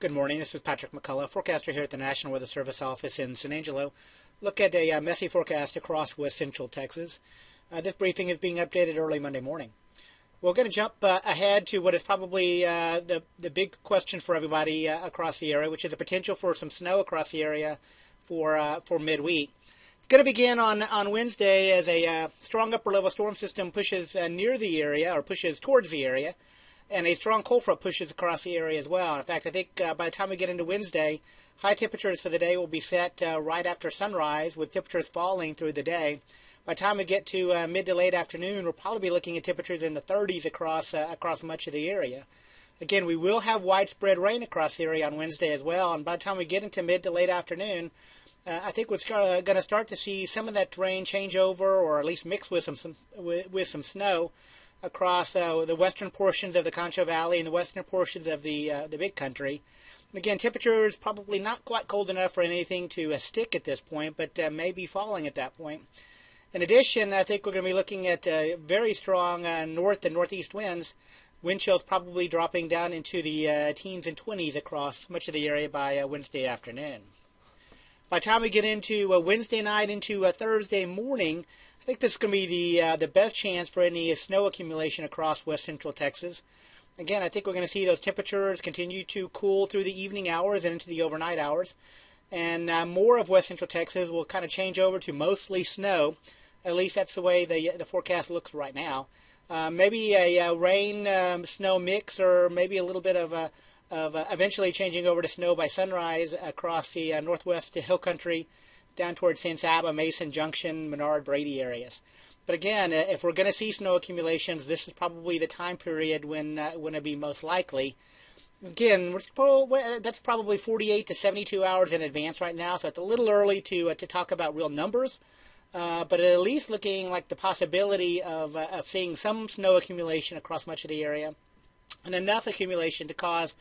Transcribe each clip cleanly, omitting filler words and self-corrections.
Good morning, this is Patrick McCullough, forecaster here at the National Weather Service office in San Angelo. Look at a messy forecast across west central Texas. This briefing is being updated early Monday morning. We're going to jump ahead to what is probably the big question for everybody across the area, which is the potential for some snow across the area for midweek. It's going to begin on Wednesday as a strong upper level storm system pushes near the area, or pushes towards the area, and a strong cold front pushes across the area as well. In fact, I think by the time we get into Wednesday, high temperatures for the day will be set right after sunrise, with temperatures falling through the day. By the time we get to mid to late afternoon, we'll probably be looking at temperatures in the 30s across much of the area. Again, we will have widespread rain across the area on Wednesday as well, and by the time we get into mid to late afternoon, I think we're going to start to see some of that rain change over, or at least mix with some snow across the western portions of the Concho Valley and the western portions of the Big Country. Again, temperatures probably not quite cold enough for anything to stick at this point, but may be falling at that point. In addition, I think we're going to be looking at very strong north and northeast winds, wind chills probably dropping down into the teens and 20s across much of the area by Wednesday afternoon. By the time we get into Wednesday night into Thursday morning, I think this is going to be the best chance for any snow accumulation across west central Texas. Again, I think we're going to see those temperatures continue to cool through the evening hours and into the overnight hours. And more of west central Texas will kind of change over to mostly snow. At least that's the way the forecast looks right now. Maybe a rain-snow mix, or maybe a little bit of eventually changing over to snow by sunrise across the northwest Hill Country, down towards San Saba, Mason Junction, Menard, Brady areas. But again, if we're going to see snow accumulations, this is probably the time period when it'd be most likely. Again, that's probably 48 to 72 hours in advance right now, so it's a little early to talk about real numbers. But at least looking like the possibility of seeing some snow accumulation across much of the area, and enough accumulation to cause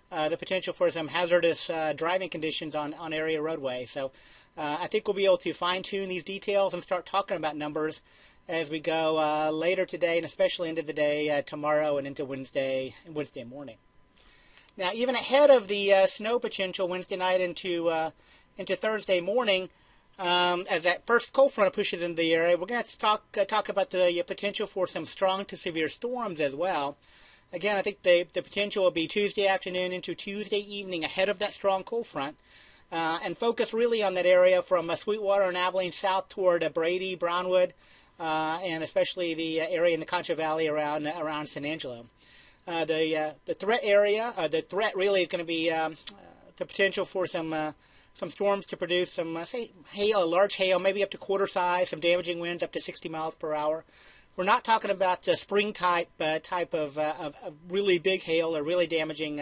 the potential for some hazardous driving conditions on area roadway. So I think we'll be able to fine-tune these details and start talking about numbers as we go later today, and especially into the day tomorrow and into Wednesday morning. Now, even ahead of the snow potential Wednesday night into Thursday morning, as that first cold front pushes into the area, we're going to have to talk about the potential for some strong to severe storms as well. Again, I think the potential will be Tuesday afternoon into Tuesday evening ahead of that strong cold front, and focus really on that area from Sweetwater and Abilene south toward Brady, Brownwood, and especially the area in the Concho Valley around San Angelo. The threat area, the threat really is going to be the potential for some storms to produce some, say, hail, large hail, maybe up to quarter size, some damaging winds up to 60 miles per hour. We're not talking about spring type of really big hail or really damaging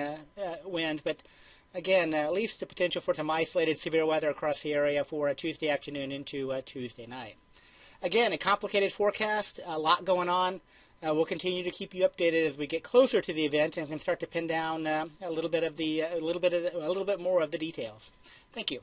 wind, but again, at least the potential for some isolated severe weather across the area for Tuesday afternoon into Tuesday night. Again, a complicated forecast, a lot going on. We'll continue to keep you updated as we get closer to the event and can start to pin down a little bit more of the details. Thank you.